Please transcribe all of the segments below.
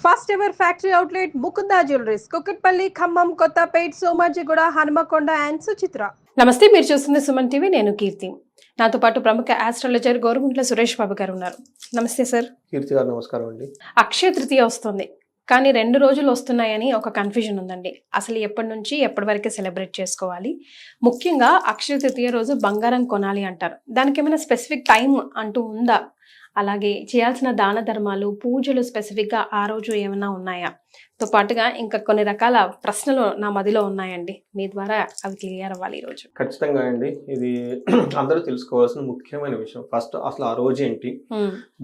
First ever factory outlet Mukunda jewelleries Kukatpally Khammam Kothapet Somajiguda Hanumakonda and Suchitra. నమస్తే, మీరు చూస్తుంది సుమన్ టీవీ. నేను కీర్తి. నాతో పాటు ప్రముఖ ఆస్ట్రాలజర్ గోరుగుంట్ల సురేష్ బాబు గారు ఉన్నారు. నమస్తే సార్. కీర్తి గారు నమస్కారం అండి. అక్షయ తృతీయ వస్తుంది, కానీ 2 రోజులు వస్తున్నాయని ఒక కన్ఫ్యూజన్ ఉందండి. అసలు ఎప్పటి నుంచి ఎప్పటి వరకు సెలబ్రేట్ చేసుకోవాలి? ముఖ్యంగా అక్షయ తృతీయ రోజు బంగారం కొనాలి అంటారు. దానికి ఏమైనా స్పెసిఫిక్ టైం అంటూ ఉందా? అలాగే చేయాల్సిన దాన ధర్మాలు, పూజలు స్పెసిఫిక్గా ఆ రోజు ఏమైనా ఉన్నాయా? తో పాటుగా ఇంకా కొన్ని రకాల ప్రశ్నలు నా మదిలో ఉన్నాయండి. మీ ద్వారా అవి క్లియర్ అవ్వాలి ఈరోజు. ఖచ్చితంగా అండి, ఇది అందరూ తెలుసుకోవాల్సిన ముఖ్యమైన విషయం. ఫస్ట్ అసలు ఆ రోజు ఏంటి,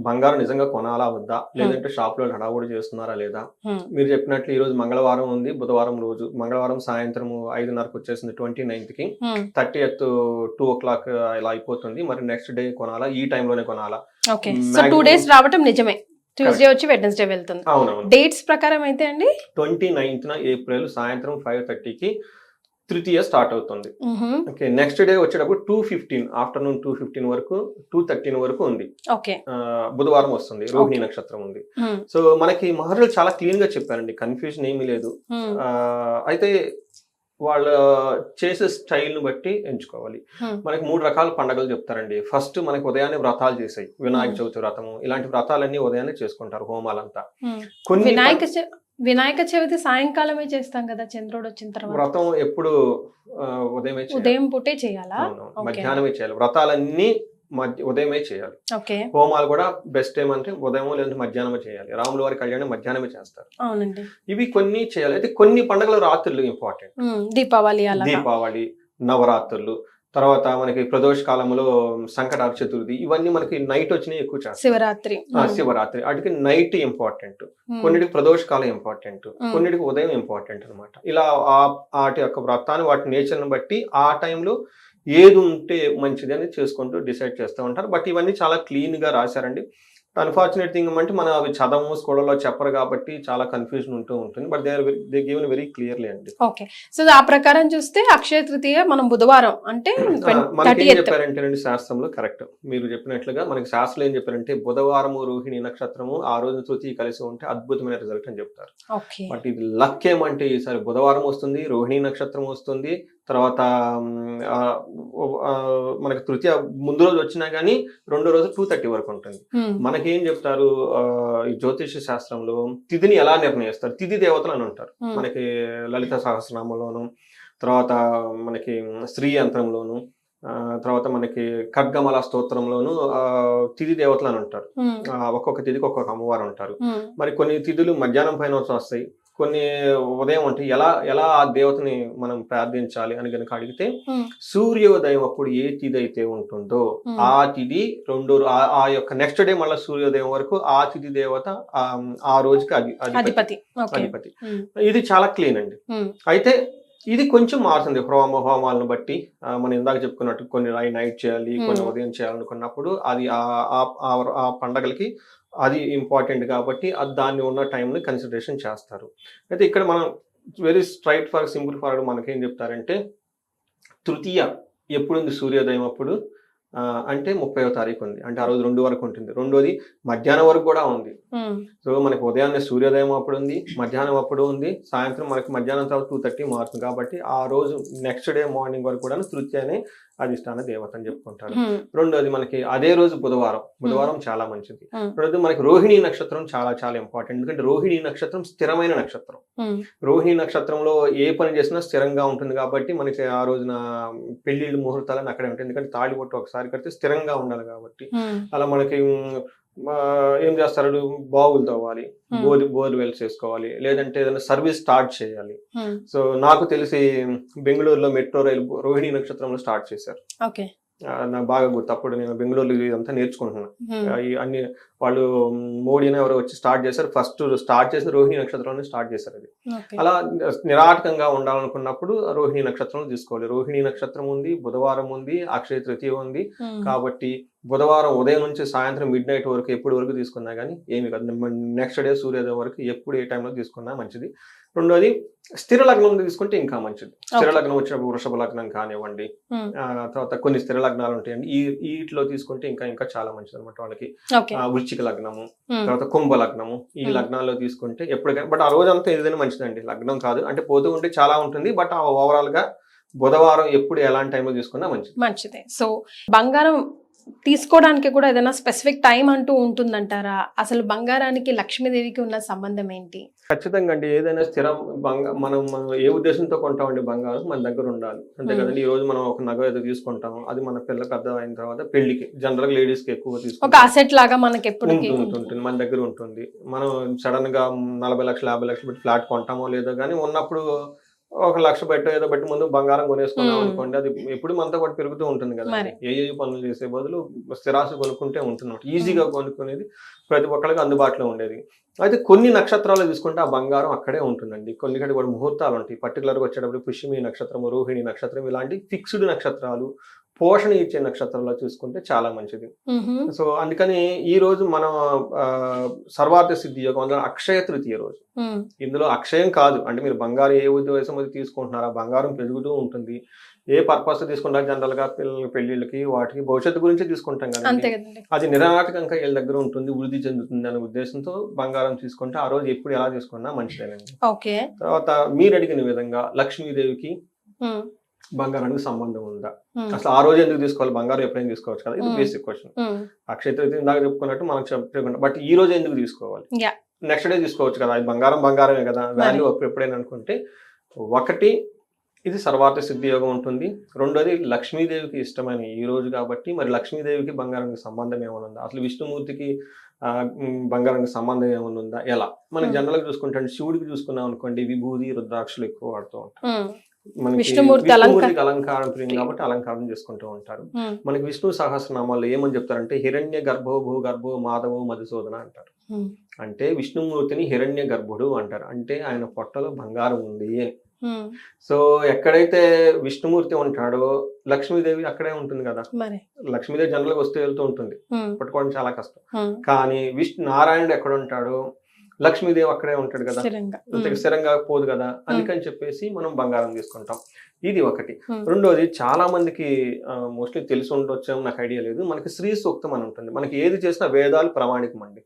బంగారం నిజంగా కొనాలా వద్దా, లేదంటే షాప్ లో హడావుడి చేస్తున్నారా లేదా? మీరు చెప్పినట్లు ఈ రోజు మంగళవారం ఉంది, బుధవారం రోజు. మంగళవారం సాయంత్రం 5:30కి వచ్చేసింది 29th కి. 30th 2 o'clock ఇలా అయిపోతుంది. మరి నెక్స్ట్ డే కొనాలా, ఈ టైంలోనే కొనాలా? ఓకే, సో 2 days రావటం నిజమే. ట్యూస్డే వచ్చి వెడ్నెస్డే వెళ్తుంది. డేట్స్ ప్రకారం అయితే అండి 29th ఏప్రిల్ సాయంత్రం 5:30కి తృతీయ స్టార్ట్ అవుతుంది. ఓకే, నెక్స్ట్ డే వచ్చేటప్పుడు 2:15 ఆఫ్టర్నూన్ 2:15 వరకు 2:13 వరకు ఉంది. ఓకే, బుధవారం వస్తుంది, రోహిణి నక్షత్రం ఉంది. సో మనకి మహర్షులు చాలా క్లీన్ గా చెప్పారండి, కన్ఫ్యూజన్ ఏమీ లేదు. అయితే వాళ్ళ చేసే స్టైల్ ను బట్టి ఎంచుకోవాలి. మనకి 3 రకాల పండుగలు చెప్తారండి. ఫస్ట్ మనకి ఉదయాన్నే వ్రతాలు చేసాయి, వినాయక చవితి వ్రతము, ఇలాంటి వ్రతాలన్నీ ఉదయాన్నే చేసుకుంటారు, హోమాలంతా. కొన్ని వినాయక చవితి సాయంకాలమే చేస్తాం కదా, చంద్రుడు వచ్చిన తర్వాత. వ్రతం ఎప్పుడు ఉదయం పూటే చేయాలా? మధ్యాహ్నమే చేయాలి. వ్రతాలన్నీ ఉదయమే చేయాలి. హోమాలు కూడా బెస్ట్ ఏమంటే ఉదయం లేదంటే మధ్యాహ్నమే చేయాలి. రాముల వారి కళ్యాణం మధ్యాహ్నమే చేస్తారు. అవునండి, ఇవి కొన్ని చేయాలి. అయితే కొన్ని పండుగల రాత్రులు ఇంపార్టెంట్. దీపావళి, నవరాత్రులు, తర్వాత మనకి ప్రదోష కాలంలో సంకటార చతుర్థి, ఇవన్నీ మనకి నైట్ వచ్చినాయి ఎక్కువ చేస్తారు. శివరాత్రి వాటికి నైట్ ఇంపార్టెంట్, కొన్నిటికి ప్రదోష కాలం ఇంపార్టెంట్, కొన్నిటికి ఉదయం ఇంపార్టెంట్ అనమాట. ఇలా వాటి యొక్క వ్రతాన్ని, వాటి నేచర్ని బట్టి ఆ టైంలో ఏది ఉంటే మంచిది అని చేసుకుంటూ డిసైడ్ చేస్తూ ఉంటారు. బట్ ఇవన్నీ చాలా క్లీన్ గా రాశారండి. అన్ఫార్చునేట్ థింగ్ అంటే మనం అవి చదవము, స్కూళ్ళలో చెప్పరు కాబట్టి చాలా కన్ఫ్యూజన్ ఉంటూ ఉంటుంది. But they given very clearly అండి. ఓకే, సో ఆ ప్రకారం చూస్తే అక్షయ తృతీయ మనం బుధవారం అంటే మనకి ఏం చెప్పారంటేనండి శాస్త్రంలో, కరెక్ట్ మీరు చెప్పినట్లుగా మనకి శాస్త్రంలో ఏం చెప్పారంటే బుధవారము రోహిణి నక్షత్రము ఆ రోజు తృతీయ కలిసి ఉంటే అద్భుతమైన రిజల్ట్ అని చెప్తారు. బట్ ఇది లక్ ఏమంటే ఈసారి బుధవారం వస్తుంది, రోహిణి నక్షత్రం వస్తుంది, తర్వాత మనకి తృతీయ ముందు రోజు వచ్చినా గానీ రెండో రోజు 2:30 వరకు ఉంటుంది. మనకేం చెప్తారు ఈ జ్యోతిష శాస్త్రంలో, తిథిని ఎలా నిర్ణయిస్తారు? తిథి దేవతలు అని ఉంటారు మనకి లలిత సహస్రనామంలోను, తర్వాత మనకి శ్రీ యంత్రంలోను, తర్వాత మనకి ఖడ్గమల స్తోత్రంలోను తిథి దేవతలు అని ఉంటారు. ఒక్కొక్క తిథికి ఒక్కొక్క అమ్మవారు ఉంటారు. మరి కొన్ని తిథులు మధ్యాహ్నం పైన వస్తాయి, కొన్ని ఉదయం ఉంటాయి. ఎలా ఆ దేవతని మనం ప్రార్థించాలి అని కనుక అడిగితే, సూర్యోదయం అప్పుడు ఏ తిథి అయితే ఉంటుందో ఆ తిథి ఆ యొక్క నెక్స్ట్ డే మళ్ళీ సూర్యోదయం వరకు ఆ తిథి దేవత ఆ రోజుకి అధిపతి. ఇది చాలా క్లీన్ అండి. అయితే ఇది కొంచెం మారుతుంది హోమాలను బట్టి. మనం ఇందాక చెప్పుకున్నట్టు కొన్ని నైట్ చేయాలి, కొన్ని ఉదయం చేయాలనుకున్నప్పుడు అది ఆ పండగలకి అది ఇంపార్టెంట్ కాబట్టి దాన్ని ఉన్న టైంని కన్సిడరేషన్ చేస్తారు. అయితే ఇక్కడ మనం very straight for simple for మనకేం చెప్తారంటే, తృతీయ ఎప్పుడుంది సూర్యోదయం అప్పుడు అంటే 30వ తారీఖు ఉంది, అంటే ఆ రోజు 2 వరకు ఉంటుంది. రెండోది మధ్యాహ్నం వరకు కూడా ఉంది. సో మనకి ఉదయాన్నే సూర్యోదయం అప్పుడు ఉంది, మధ్యాహ్నం అప్పుడు ఉంది, సాయంత్రం మనకి మధ్యాహ్నం తర్వాత 2:30 మారుతుంది. కాబట్టి ఆ రోజు నెక్స్ట్ డే మార్నింగ్ వరకు కూడా తృతీయ అనే అధిష్టాన దేవత అని చెప్పుకుంటారు. రెండోది మనకి అదే రోజు బుధవారం చాలా మంచిది. రెండోది మనకి రోహిణి నక్షత్రం చాలా చాలా ఇంపార్టెంట్. ఎందుకంటే రోహిణి నక్షత్రం స్థిరమైన నక్షత్రం. రోహిణి నక్షత్రంలో ఏ పని చేసినా స్థిరంగా ఉంటుంది కాబట్టి మనకి ఆ రోజున పెళ్లిళ్ళు ముహూర్తాలని అక్కడే ఉంటాయి. ఎందుకంటే తాళిబొట్టు ఒకసారి కడితే స్థిరంగా ఉండాలి కాబట్టి. అలా మనకి ఏం చేస్తారు, బావులు తవ్వాలి, బోర్ వెల్స్ చేసుకోవాలి, లేదంటే ఏదైనా సర్వీస్ స్టార్ట్ చేయాలి. సో నాకు తెలిసి బెంగళూరులో మెట్రో రైలు రోహిణి నక్షత్రంలో స్టార్ట్ చేశారు. నాకు బాగా గుర్తు. అప్పుడు నేను బెంగళూరులో ఇదంతా నేర్చుకుంటున్నాను. అన్ని వాళ్ళు మోడీని ఎవరో వచ్చి స్టార్ట్ చేశారు. ఫస్ట్ స్టార్ట్ చేసిన రోహిణి నక్షత్రంలో స్టార్ట్ చేశారు. అది అలా నిరాటకంగా ఉండాలనుకున్నప్పుడు రోహిణి నక్షత్రం తీసుకోవాలి. రోహిణి నక్షత్రం ఉంది, బుధవారం ఉంది, అక్షయ తృతీయ ఉంది. కాబట్టి బుధవారం ఉదయం నుంచి సాయంత్రం మిడ్ నైట్ వరకు ఎప్పుడు వరకు తీసుకున్నా కానీ ఏమి కాదు. నెక్స్ట్ డే సూర్యోదయం వరకు ఎప్పుడు ఏ టైంలో తీసుకున్నా మంచిది. రెండోది స్థిర లగ్నం తీసుకుంటే ఇంకా మంచిది. స్థిర లగ్నం వచ్చినప్పుడు వృషభ లగ్నం కానివ్వండి, తర్వాత కొన్ని స్థిర లగ్నాలు ఉంటాయండి, వీటిలో తీసుకుంటే ఇంకా ఇంకా చాలా మంచిది అనమాట వాళ్ళకి. వృశ్చిక లగ్నము, తర్వాత కుంభ లగ్నము, ఈ లగ్నాల్లో తీసుకుంటే ఎప్పటికైనా, బట్ ఆ రోజంతా ఏదైనా మంచిదండి. లగ్నం కాదు అంటే పోతూ ఉంటే చాలా ఉంటుంది, బట్ ఓవరాల్ గా బుధవారం ఎప్పుడు ఎలాంటి టైంలో తీసుకున్నా మంచిదే. సో బంగారం తీసుకోవడానికి కూడా ఏదైనా స్పెసిఫిక్ టైం అంటూ ఉంటుందంటారా? అసలు బంగారానికి లక్ష్మీదేవికి ఉన్న సంబంధం ఏంటి? ఖచ్చితంగా అండి. ఏదైనా స్థిరం మనం ఏ ఉద్దేశంతో కొంటామండి, బంగారం మన దగ్గర ఉండాలి అంతే కదండి. ఈ రోజు మనం ఒక నగ ఏదో తీసుకుంటాము, అది మన పిల్లకి అర్థం అయిన తర్వాత పెళ్లికి జనరల్ గా లేడీస్ కి ఎక్కువ తీసుకుంటాం, ఒక అసెట్ లాగా మనకి ఎప్పుడు ఉంటుంది, మన దగ్గర ఉంటుంది. మనం సడన్ గా 40 లక్షలు 50 లక్షలు పెట్టి ఫ్లాట్ కొంటామో లేదో కానీ ఉన్నప్పుడు 1 లక్ష పెట్టో ఏదో పెట్టి ముందు బంగారం కొనేసుకున్నాం అనుకోండి, అది ఎప్పుడు మనతో పాటు పెరుగుతూ ఉంటుంది కదా. ఏ పనులు చేసే బదులు స్థిరాస్తి కొనుక్కుంటే ఉంటున్నట్టు ఈజీగా కొనుక్కునేది ప్రతి ఒక్కరికి అందుబాటులో ఉండేది. అయితే కొన్ని నక్షత్రాలు తీసుకుంటే ఆ బంగారం అక్కడే ఉంటుందండి. కొన్ని కూడా ముహూర్తాలు ఉంటాయి. పర్టికులర్గా వచ్చేటప్పుడు పుష్యమి నక్షత్రం, రోహిణి నక్షత్రం, ఇలాంటి ఫిక్స్డ్ నక్షత్రాలు, పోషణ ఇచ్చే నక్షత్రంలో చూసుకుంటే చాలా మంచిది. సో అందుకని ఈ రోజు మనం సర్వార్థ సిద్ధి యోగం, అందులో అక్షయ తృతీయ రోజు. ఇందులో అక్షయం కాదు అంటే మీరు బంగారం ఏ ఉద్దేశం అది తీసుకుంటున్నారా, బంగారం పెరుగుతూ ఉంటుంది. ఏ పర్పస్ తీసుకుంటారు, జనరల్ గా పిల్లలకి పెళ్లిళ్ళకి వాటికి భవిష్యత్తు గురించి తీసుకుంటాం కదా, అది నిరాటకంగా వీళ్ళ దగ్గర ఉంటుంది, వృద్ధి చెందుతుంది అనే ఉద్దేశంతో బంగారం తీసుకుంటే ఆ రోజు ఎప్పుడు ఎలా తీసుకున్నా మంచిదేనండి. తర్వాత మీరు అడిగిన విధంగా లక్ష్మీదేవికి బంగారానికి సంబంధం ఉందా, అసలు ఆ రోజు ఎందుకు తీసుకోవాలి, బంగారం ఎప్పుడైనా తీసుకోవచ్చు కదా, ఇది బేసిక్ క్వశ్చన్. అక్షయ తృతీయ ఇందాక చెప్పుకున్నట్టు మనం చెప్పకుండా, బట్ ఈ రోజు ఎందుకు తీసుకోవాలి, నెక్స్ట్ డే తీసుకోవచ్చు కదా, అది బంగారమే కదా, వాల్యూ ఎప్పుడైనా అనుకుంటే, ఒకటి ఇది సర్వార్థ సిద్ధి యోగం ఉంటుంది. రెండోది లక్ష్మీదేవికి ఇష్టమైన ఈ రోజు కాబట్టి మరి లక్ష్మీదేవికి బంగారానికి సంబంధం ఏమైనా ఉందా, అసలు విష్ణుమూర్తికి బంగారానికి సంబంధం ఏమైనా ఉందా, ఎలా మనకి జనరల్ గా చూసుకుంటే శివుడికి చూసుకున్నాం అనుకోండి, విభూది రుద్రాక్షలు ఎక్కువ వాడుతూ ఉంటాం. మనకి విష్ణుమూర్తికి అలంకారం ప్రియం కాబట్టి అలంకారం చేసుకుంటూ ఉంటారు. మనకి విష్ణు సహస్రనామాల్లో ఏమని చెప్తారంటే హిరణ్య గర్భో భూగర్భో మాధవో మధుసూదన అంటారు. అంటే విష్ణుమూర్తిని హిరణ్య గర్భుడు అంటారు, అంటే ఆయన పొట్టలో బంగారం ఉంది అని. సో ఎక్కడైతే విష్ణుమూర్తి ఉంటాడో లక్ష్మీదేవి అక్కడే ఉంటుంది కదా. లక్ష్మీదేవి జనరల్ గా వస్తూ వెళ్తూ ఉంటుంది, పట్టుకోవడం చాలా కష్టం. కానీ నారాయణుడు ఎక్కడ ఉంటాడో లక్ష్మీదేవి అక్కడే ఉంటాడు కదా, స్థిరంగా పోదు కదా, అందుకని చెప్పేసి మనం బంగారం తీసుకుంటాం. ఇది ఒకటి. రెండోది చాలా మందికి మోస్ట్లీ తెలిసి ఉండొచ్చు, నాకు ఐడియా లేదు, మనకి శ్రీ సూక్తం అని ఉంటుంది. మనకి ఏది చేసినా వేదాలు ప్రామాణికం అండి.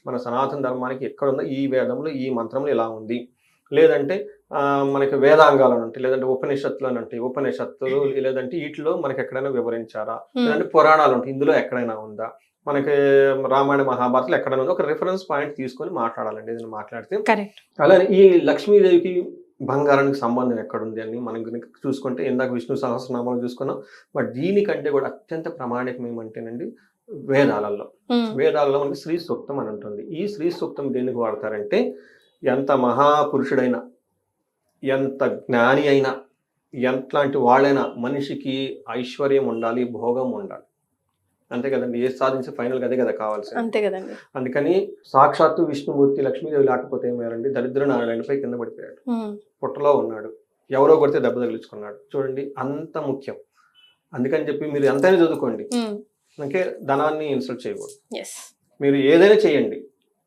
మన సనాతన ధర్మానికి ఎక్కడుందో ఈ వేదంలో ఈ మంత్రంలో ఇలా ఉంది, లేదంటే మనకి వేదాంగాలు అని ఉంటాయి, లేదంటే ఉపనిషత్తులు అని ఉంటాయి, ఉపనిషత్తులు లేదంటే వీటిలో మనకి ఎక్కడైనా వివరించారా, లేదంటే పురాణాలు ఉంటాయి, ఇందులో ఎక్కడైనా ఉందా, మనకి రామాయణ మహాభారతాలు ఎక్కడైనా ఉందో ఒక రిఫరెన్స్ పాయింట్ తీసుకొని మాట్లాడాలండి ఏదైనా మాట్లాడితే. అలానే ఈ లక్ష్మీదేవికి బంగారానికి సంబంధం ఎక్కడుంది అని మనం చూసుకుంటే ఇందాక విష్ణు సహస్రనామాలు చూసుకున్నాం, బట్ దీనికంటే కూడా అత్యంత ప్రామాణికం ఏమంటేనండి వేదాలలో మనకి శ్రీ సూక్తం అని ఉంటుంది. ఈ శ్రీ సూక్తం దేనికి వాడతారంటే ఎంత మహాపురుషుడైనా, ఎంత జ్ఞాని అయినా, ఎంతలాంటి వాళ్ళైనా మనిషికి ఐశ్వర్యం ఉండాలి, భోగం ఉండాలి, అంతే కదండి. ఏది సాధించే ఫైనల్ అదే కదా కావాల్సింది, అంతే కదండి. అందుకని సాక్షాత్తు విష్ణుమూర్తి లక్ష్మీదేవి లేకపోతే ఏమయ్యారండి, దరిద్ర నారాయణపై కింద పడిపోయాడు, పుట్టలో ఉన్నాడు, ఎవరో కొడితే దెబ్బ తగిలించుకున్నాడు. చూడండి అంత ముఖ్యం. అందుకని చెప్పి మీరు ఎంతైనా చదువుకోండి, అందుకే ధనాన్ని ఇన్సల్ట్ చేయకూడదు. మీరు ఏదైనా చేయండి,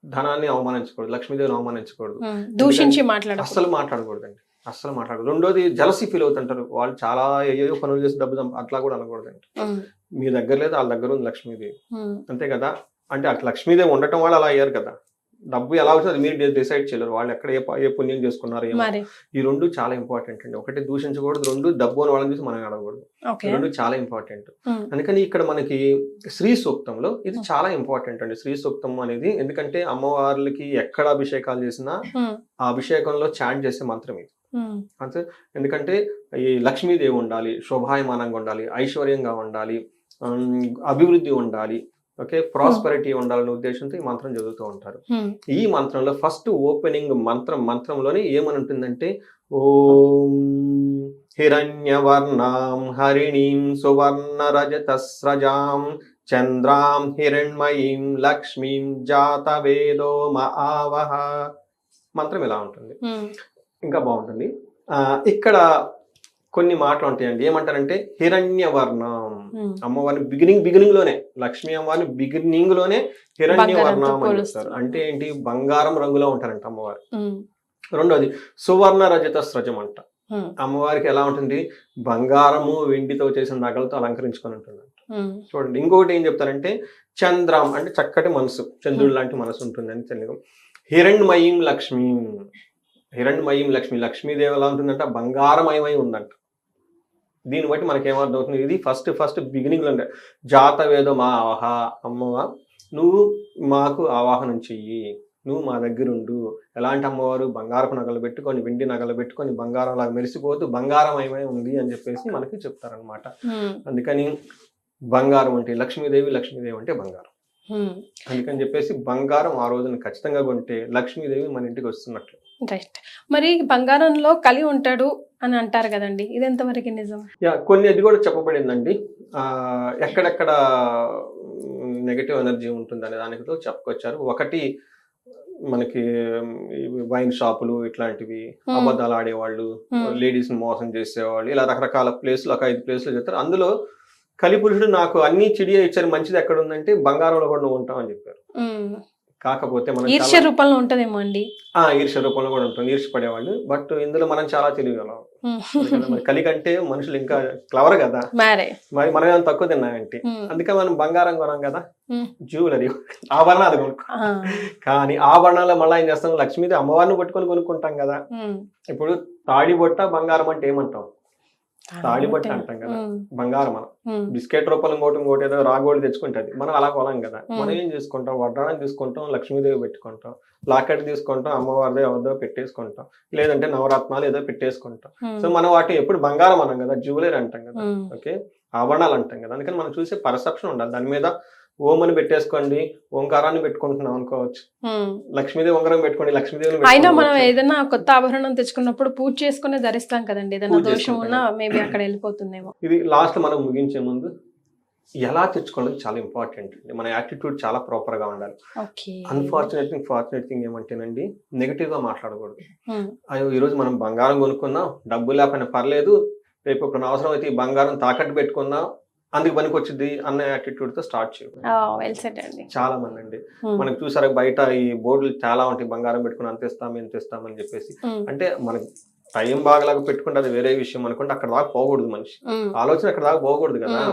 ధనాన్ని అవమానించకూడదు, లక్ష్మీదేవిని అవమానించకూడదు, దూషించి అస్సలు మాట్లాడకూడదండి, అస్సలు మాట్లాడకూడదు. రెండోది జలసీ ఫీల్ అవుతుంటారు, వాళ్ళు చాలా ఏయో పనులు చేసి డబ్బు అట్లా కూడా అనకూడదండి. మీ దగ్గర లేదు, వాళ్ళ దగ్గర ఉంది లక్ష్మీదేవి, అంతే కదా. అంటే అట్లా లక్ష్మీదేవి ఉండటం వాళ్ళు అలా అయ్యారు కదా, డబ్బు ఎలా వచ్చింది మీరు డిసైడ్ చేయలేరు, వాళ్ళు ఎక్కడ ఏ పుణ్యం చేసుకున్నారు ఏమో. ఈ రెండు చాలా ఇంపార్టెంట్ అండి. ఒకటి దూషించకూడదు, రెండు డబ్బు అని వాళ్ళని చూసి మనం అడగకూడదు, రెండు చాలా ఇంపార్టెంట్. అందుకని ఇక్కడ మనకి శ్రీ సూక్తంలో ఇది చాలా ఇంపార్టెంట్ అండి, శ్రీ సూక్తం అనేది. ఎందుకంటే అమ్మవార్లకి ఎక్కడ అభిషేకాలు చేసినా ఆ అభిషేకంలో చాంట్ చేసే మంత్రం ఇది అంతే. ఎందుకంటే ఈ లక్ష్మీదేవి ఉండాలి, శోభాయమానంగా ఉండాలి, ఐశ్వర్యంగా ఉండాలి, అభివృద్ధి ఉండాలి, ఓకే, ప్రాస్పరిటీ ఉండాలనే ఉద్దేశంతో ఈ మంత్రం చదువుతూ ఉంటారు. ఈ మంత్రంలో ఫస్ట్ ఓపెనింగ్ మంత్రంలోనే ఏమని ఉంటుందంటే ఓం హిరణ్యవర్ణాం హరిణీం సువర్ణ రజతస్రజాం చంద్రాం హిరణ్మయీం లక్ష్మీం జాతవేదో ఆవహ. మంత్రం ఇలా ఉంటుంది, ఇంకా బాగుంటుంది. ఇక్కడ కొన్ని మాటలు ఉంటాయండి, ఏమంటారంటే హిరణ్యవర్ణం అమ్మవారిని బిగినింగ్ లోనే లక్ష్మీ అమ్మవారిని బిగినింగ్ లోనే హిరణ్య వర్ణం అని చెప్తారు. అంటే ఏంటి, బంగారం రంగులో ఉంటారంట అమ్మవారు. రెండోది సువర్ణ రజత స్రజం అంట. అమ్మవారికి ఎలా ఉంటుంది, బంగారము వెండితో చేసిన నగలతో అలంకరించుకొని ఉంటుందంట. చూడండి, ఇంకొకటి ఏం చెప్తారంటే చంద్రం అంటే చక్కటి మనసు, చంద్రుడు లాంటి మనసు ఉంటుందని తెలుగు. హిరణ్మయీం లక్ష్మి, హిరణ్మయీం లక్ష్మి, లక్ష్మీదేవి ఎలా ఉంటుందంట, బంగారమయమై ఉందంట. దీన్ని బట్టి మనకి ఏమర్థం అవుతుంది, ఇది ఫస్ట్ బిగినింగ్ లో ఉండే జాతవేదో మా ఆవాహ, అమ్మవ నువ్వు మాకు ఆవాహనం చెయ్యి, నువ్వు మా దగ్గర ఉండు. ఎలాంటి అమ్మవారు, బంగారపు నగలు పెట్టుకొని, వెండి నగలు పెట్టుకొని, బంగారం లాగా మెరిసిపోతూ బంగారమయమై ఉంది అని చెప్పేసి మనకి చెప్తారనమాట. అందుకని బంగారం అంటే లక్ష్మీదేవి, లక్ష్మీదేవి అంటే బంగారం. అందుకని చెప్పేసి బంగారం ఆ రోజున ఖచ్చితంగా కొంటే లక్ష్మీదేవి మన ఇంటికి వస్తున్నట్లు. రైట్. మరి బంగారంలో కలి ఉంటాడు అని అంటారు కదండి, ఇది ఎంతవరకు నిజం? కొన్ని అది కూడా చెప్పబడిందండి. ఎక్కడెక్కడ నెగటివ్ ఎనర్జీ ఉంటుంది అనే దానితో చెప్పుకొచ్చారు. ఒకటి మనకి వైన్ షాపులు ఇట్లాంటివి, అబద్ధాలు ఆడేవాళ్ళు, లేడీస్ ని మోసం చేసేవాళ్ళు, ఇలా రకరకాల ప్లేసులు, ఒక 5 ప్లేసులు చెప్తారు. అందులో కలిపురుషుడు నాకు అన్ని చిడియా ఇచ్చారు, మంచిది ఎక్కడ ఉందంటే బంగారంలో కూడా నువ్వు ఉంటావు అని చెప్పారు. కాకపోతే మనం ఈర్ష్య రూపంలో ఉంటదేమో అండి. ఈర్ష్య రూపంలో కూడా ఉంటుంది, ఈర్ష్య పడేవాళ్ళు. బట్ ఇందులో మనం చాలా తెలియగలం. కలి కంటే మనుషులు ఇంకా క్లవర్ కదా, మరి మనం ఏమైనా తక్కువ తిన్నాయంటే. అందుకే మనం బంగారం కొనం కదా, జ్యువెలరీ ఆభరణాలు కొనుక్కో. కానీ ఆభరణాలు మళ్ళీ ఏం చేస్తాం, లక్ష్మీదేవి అమ్మవారిని పట్టుకొని కొనుక్కుంటాం కదా. ఇప్పుడు తాడి బొట్ట బంగారం అంటే ఏమంటాం, తాళి బట్ట అంటాం కదా, బంగారం. మనం బిస్కెట్ రూపాయలు ఇంకోటి ఏదో రాగోళ్ళు తెచ్చుకుంటుంది, మనం అలా కొనం కదా. మనం ఏం చేసుకుంటాం, వడ్డాణం తీసుకుంటాం, లక్ష్మీదేవి పెట్టుకుంటాం, లాకెట్ తీసుకుంటాం, అమ్మవారిదో ఎవరిదో పెట్టేసుకుంటాం, లేదంటే నవరత్నాలు ఏదో పెట్టేసుకుంటాం. సో మనం వాటిని ఎప్పుడు బంగారం అనం కదా, జ్యువెలరీ అంటాం కదా, ఓకే, ఆభరణాలు అంటాం కదా. అందుకని మనం చూసే పర్సెప్షన్ ఉండాలి. దాని మీద ఓం అని పెట్టేసుకోండి, ఓంకారాన్ని పెట్టుకుంటున్నాం అనుకోవచ్చు, లక్ష్మీదేవి ఉంగరం పెట్టుకోండి, లక్ష్మీదేవి. అయినా మనం ఏదైనా కొత్త ఆభరణం తెచ్చుకున్నప్పుడు పూజ చేసుకునే ధరిస్తాం కదండి, ఏదైనా దోషం ఉన్నా మేబీ అక్కడ వెళ్ళిపోతుందేమో. ఇది లాస్ట్ మనం ముగించే ముందు ఎలా తెచ్చుకోవడం చాలా ఇంపార్టెంట్ అండి. మన యాటిట్యూడ్ చాలా ప్రాపర్ గా ఉండాలి. ఫార్చునేట్ థింగ్ ఏమంటేనండి, నెగిటివ్ గా మాట్లాడకూడదు. అయ్యో ఈ రోజు మనం బంగారం కొనుక్కున్నాం, డబ్బు లేకపోయినా పర్లేదు, రేపు ఇప్పుడు అవసరం అయితే ఈ బంగారం తాకట్టు పెట్టుకుందాం, అందుకు పనికి వచ్చింది అన్న యాటిట్యూడ్ తో స్టార్ట్ చేయాలి. చాలా మంది అండి మనకు చూసారా, బయట ఈ బోర్డులు చాలా ఉంటాయి, బంగారం పెట్టుకుని అంత ఇస్తామని చెప్పేసి. అంటే మనకి టైం బాగలాగా పెట్టుకుంటే అది వేరే విషయం అనుకుంటే అక్కడ దాకా పోకూడదు, మనిషి ఆలోచన అక్కడ దాకా పోకూడదు కదా.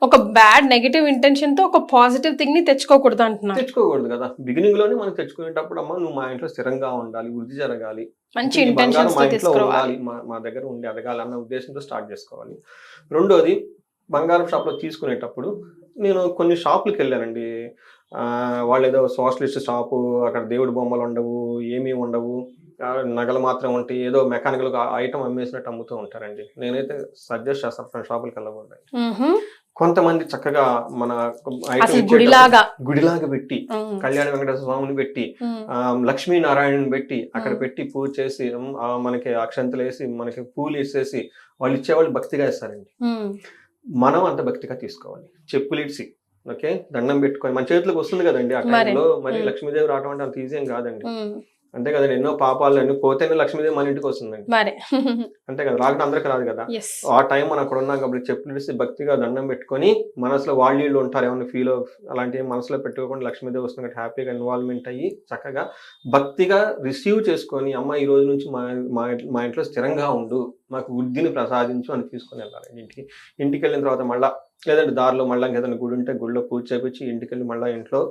ఒక బ్యాడ్ నెగటివ్ ఇంటెన్షన్ తో ఒక పాజిటివ్ థింగ్ ని తెచ్చుకోకూడదు కదా. బిగినింగ్ లోనే మనం తెచ్చుకునేటప్పుడు, అమ్మ నువ్వు మా ఇంట్లో స్థిరంగా ఉండాలి, వృద్ధి జరగాలి, మంచి ఇంటెన్షన్స్ మా ఇంట్లో ఉండాలి, మా దగ్గర ఉండి అడగాలి అన్న ఉద్దేశంతో స్టార్ట్ చేసుకోవాలి. రెండోది, బంగారం షాప్ లో తీసుకునేటప్పుడు నేను కొన్ని షాపులకు వెళ్ళానండి. వాళ్ళు ఏదో సోషలిస్ట్ షాపు, అక్కడ దేవుడి బొమ్మలు ఉండవు, ఏమీ ఉండవు, నగలు మాత్రం ఉంటాయి, ఏదో మెకానికల్ ఐటమ్ అమ్మేసినట్టు అమ్ముతూ ఉంటారండి. నేనైతే సజెస్ట్ చేస్తాను షాపులకు వెళ్ళకూడదు. కొంతమంది చక్కగా మన గుడిలాగా పెట్టి, కళ్యాణ వెంకటేశ్వర స్వామిని పెట్టి, లక్ష్మీనారాయణని పెట్టి అక్కడ పెట్టి పూజ చేసి, మనకి అక్షంతలు వేసి, మనకి పూలు ఇచ్చేసి వాళ్ళు ఇచ్చేవాళ్ళు భక్తిగా ఇస్తారండి. మనం అంత భక్తిగా తీసుకోవాలి. చెప్పులు ఇచ్చి, ఓకే, దండం పెట్టుకొని మన చేతులకు వస్తుంది కదండి. ఆ టైంలో మరి లక్ష్మీదేవి రావడం అంటే అంత ఈజీ ఏం కాదండి. అంతే కదండి, ఎన్నో పాపాలు అన్ని పోతేనే లక్ష్మీదేవి మన ఇంటికి వస్తుందండి. అంతే కదా, రాకుండా అందరికి రాదు కదా. ఆ టైం మనం అక్కడ ఉన్నాం కాబట్టి చెప్పులు ఇచ్చి భక్తిగా దండం పెట్టుకొని, మనసులో వాళ్ళు ఉంటారు ఏమన్నా ఫీల్ అలాంటివి మనసులో పెట్టుకోకుండా లక్ష్మీదేవి వస్తుంది కాబట్టి హ్యాపీగా ఇన్వాల్వ్మెంట్ అయ్యి చక్కగా భక్తిగా రిసీవ్ చేసుకొని, అమ్మ ఈ రోజు నుంచి మా ఇంట్లో స్థిరంగా ఉండు, మాకు వృద్ధిని ప్రసాదించు అని తీసుకొని వెళ్ళాలి ఇంటికి వెళ్ళిన తర్వాత మళ్ళీ, లేదంటే దారిలో మళ్ళీ ఏదైనా గుడి ఉంటే గుడిలో పూజ చేపించి ఇంటికి వెళ్ళి మళ్ళీ ఇంట్లో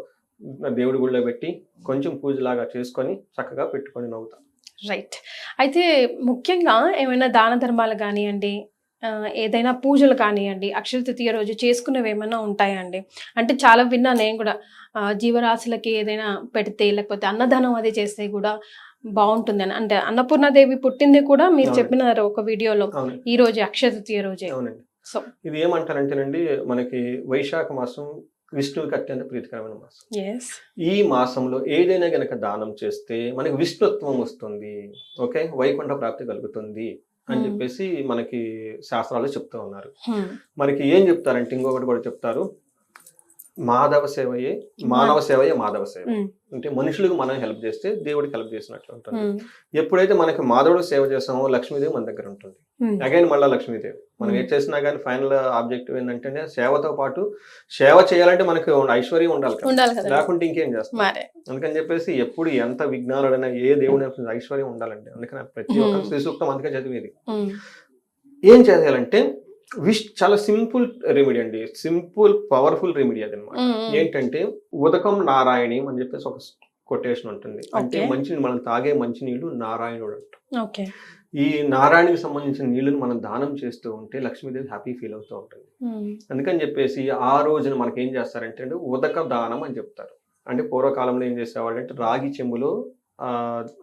దేవుడి గుడిలో పెట్టి కొంచెం పూజలాగా చేసుకొని చక్కగా పెట్టుకొని నవ్వుతాం. రైట్. అయితే ముఖ్యంగా ఏమైనా దాన ధర్మాలు కానివ్వండి, ఏదైనా పూజలు కానివ్వండి, అక్షయ తృతీయ రోజు చేసుకునేవి ఏమైనా ఉంటాయండి? అంటే చాలా విన్నా నేను కూడా, జీవరాశులకి ఏదైనా పెడితే లేకపోతే అన్నదానం అది చేస్తే కూడా బాగుంటుంది అని. అంటే అన్నపూర్ణాదేవి పుట్టింది కూడా మీరు చెప్పినారు ఒక వీడియోలో, ఈ రోజు అక్షయ తృతీయ రోజే. అవునండి. సో ఇది ఏమంటారంటేనండి, మనకి వైశాఖ మాసం విష్ణువుకి అత్యంత ప్రీతికరమైన మాసం. ఈ మాసంలో ఏదైనా గనక దానం చేస్తే మనకి విష్ణుత్వం వస్తుంది, ఓకే, వైకుంఠ ప్రాప్తి కలుగుతుంది అని చెప్పేసి మనకి శాస్త్రాలు చెప్తూ ఉన్నారు. మనకి ఏం చెప్తారంటే ఇంకొకటి కూడా చెప్తారు, మాధవ సేవయే మానవ సేవయే మాధవ సేవ. ఉమ్, అంటే మనుషులకు మనం హెల్ప్ చేస్తే దేవుడికి హెల్ప్ చేసినట్లు ఉంటుంది. ఉమ్, ఎప్పుడైతే మనకి మాధవుడికి సేవ చేస్తామో లక్ష్మీదేవి మన దగ్గర ఉంటుంది. ఉమ్, అగైన్ మళ్ళీ లక్ష్మీదేవి మనం Hmm. ఏం చేసినా కానీ ఫైనల్ ఆబ్జెక్టివ్ ఏంటంటే సేవతో పాటు సేవ చేయాలంటే మనకి ఐశ్వర్యం ఉండాలి కదా, ఉండాలి కదా లేకుంటే ఇంకేం చేస్తాం. మరే. అందుకని చెప్పేసి ఎప్పుడు ఎంత విజ్ఞానుడైనా ఏ దేవుడు ఐశ్వర్యం ఉండాలండి. అందుకని ప్రతి ఒక్క శ్రీ సూక్తం అందుకే చదివేది. ఉమ్, ఏం చేయాలంటే చాలా సింపుల్ రెమెడీ అండి, సింపుల్ పవర్ఫుల్ రెమెడీ అది అనమాట. ఉమ్, ఉమ్, ఏంటంటే ఉదకం నారాయణి అని చెప్పేసి ఒక కొటేషన్ ఉంటుంది. అంటే Okay. మంచినీళ్ళు మనం తాగే మంచినీళ్ళు నారాయణుడు అంట. ఓకే. ఈ నారాయణకి సంబంధించిన నీళ్ళని మనం దానం చేస్తూ ఉంటే లక్ష్మీదేవి హ్యాపీ ఫీల్ అవుతూ ఉంటుంది. ఉమ్, అందుకని చెప్పేసి ఆ రోజున మనకి ఏం చేస్తారంటే ఉదక దానం అని చెప్తారు. అంటే పూర్వకాలంలో ఏం చేసేవాళ్ళు అంటే రాగి చెంబులో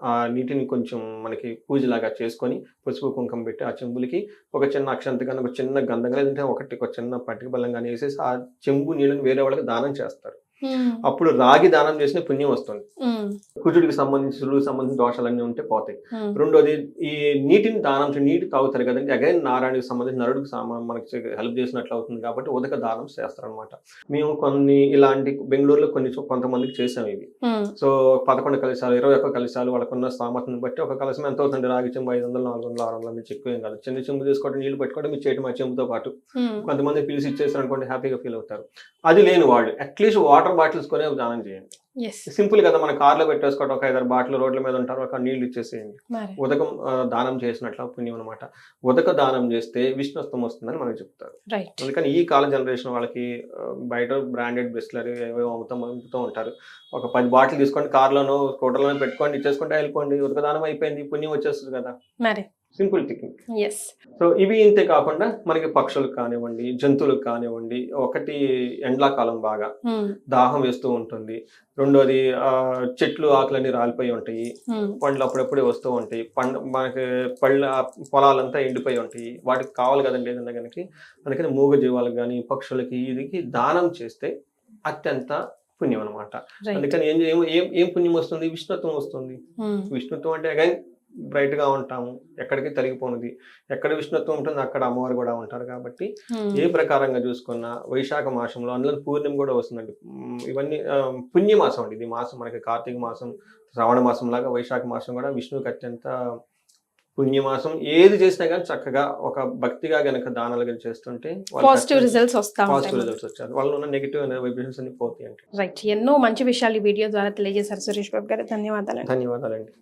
ఆ నీటిని కొంచెం మనకి పూజలాగా చేసుకొని పసుపు కుంకుమ పెట్టి ఆ చెంబులకి ఒక చిన్న అక్షంత కానీ ఒక చిన్న గంధం కానీ లేదంటే ఒక చిన్న పట్టిక బెల్లం కానీ వేసేసి ఆ చెంబు నీళ్ళని వేరే వాళ్ళకి దానం చేస్తారు. ఉమ్, అప్పుడు రాగి దానం చేసిన పుణ్యం వస్తుంది. ఉమ్, కుజుడికి సంబంధించిన దోషాలన్నీ ఉంటే పోతాయి. ఉమ్, రెండోది ఈ నీటిని దానం నీటి తాగుతారు కదండి, అగైన్ నారాయణకి సంబంధించిన నరుడికి మనకి హెల్ప్ చేసినట్లు అవుతుంది కాబట్టి ఉదక దానం చేస్తారనమాట. మేము కొన్ని ఇలాంటి బెంగళూరులో కొంతమందికి చేసాం ఇవి. ఉమ్, సో 11 కలశాలు 21 కలశాలు వాళ్ళకున్న స్థామతను బట్టి ఒక కలశం ఎంత అవుతుంది, రాగి చెంబు 500 400 600 నుంచి ఎక్కువ ఏం కాదు. చిన్న చెంబు తీసుకోవడం నీళ్లు పెట్టుకోవడం మీరు చేయడం ఆ చెంబుతో పాటు ఉమ్, కొంతమంది పిలిచి ఇచ్చేస్తారు అనుకోండి, హ్యాపీగా ఫీల్ అవుతారు. అది లేని వాళ్ళు అట్లీస్ట్ వాటర్ బాటిల్స్ కొని దానం చేయండి. yes, సింపుల్ కదా, మన కార్లో పెట్టేసుకోవడం ఒక 5-6 బాటిల్ రోడ్ల మీద ఉంటారు, ఒక నీళ్లు ఇచ్చేసేయండి. మరే. ఉదకం దానం చేసినట్లు పుణ్యం అనమాట. ఉదక దానం చేస్తే విష్ణుత్వం వస్తుందని మనకు చెప్తారు. రైట్. అందుకని ఈ కాల జనరేషన్ వాళ్ళకి బయట బ్రాండెడ్ బిస్లరీ ఏవో అమ్ముతూ ఉంటారు. ఒక 10 బాటిల్ తీసుకోండి, కార్లోనో స్కూటర్లోనో పెట్టుకోండి, ఇచ్చేసుకుంటే వెళ్ళిపోండి, ఉదక దానం అయిపోయింది, పుణ్యం వచ్చేస్తుంది కదా. మరే. Simple technique. ఎస్. సో ఇవి ఇంతే కాకుండా మనకి పక్షులకు కానివ్వండి, జంతువులకు కానివ్వండి, ఒకటి ఎండాకాలం బాగా ఉమ్, దాహం వేస్తూ ఉంటుంది. రెండోది చెట్లు ఆకులన్నీ రాలిపోయి ఉంటాయి, ఉమ్, పండ్లు అప్పుడప్పుడే వస్తూ ఉంటాయి, మనకి పొలాలంతా ఎండిపోయి ఉంటాయి, వాటికి కావాలి కదండి ఏదన్నా కనుక. అందుకని మూగ జీవాలకు కానీ పక్షులకి ఇది దానం చేస్తే అత్యంత పుణ్యం అనమాట. రైట్. అందుకని ఏం ఏం ఏం ఏం పుణ్యం వస్తుంది, విష్ణుత్వం వస్తుంది. ఉమ్, విష్ణుత్వం అంటే అగైన్ బ్రైట్ గా ఉంటాము, ఎక్కడికి తరిగిపోనిది. ఎక్కడ విష్ణుత్వం ఉంటుంది అక్కడ అమ్మవారు కూడా ఉంటారు కాబట్టి ఉమ్, ఏ ప్రకారంగా చూసుకున్నా వైశాఖ మాసంలో అందులో పూర్ణిమ కూడా వస్తుందండి. ఇవన్నీ పుణ్యమాసం అండి. ఇది మాసం మనకి కార్తీక మాసం, శ్రావణ మాసం లాగా వైశాఖ మాసం కూడా విష్ణువుకి అత్యంత పుణ్యమాసం. ఏది చేసినా కానీ చక్కగా ఒక భక్తిగా గనక దానాలు గనక చేస్తుంటే పాజిటివ్ రిజల్ట్స్ వస్తా పాజిటివ్ ఉంటాయి. రిజల్ట్స్ వచ్చారు. వాళ్ళు ఉన్న నెగిటివ్ వైబ్రేషన్స్ అన్ని పోతాయి అంటే. రైట్. ఎన్నో మంచి విషయాలు ఈ వీడియో ద్వారా తెలియజేశారు సురేష్ బాబు గారు. ధన్యవాదాలు. ధన్యవాదాలండి.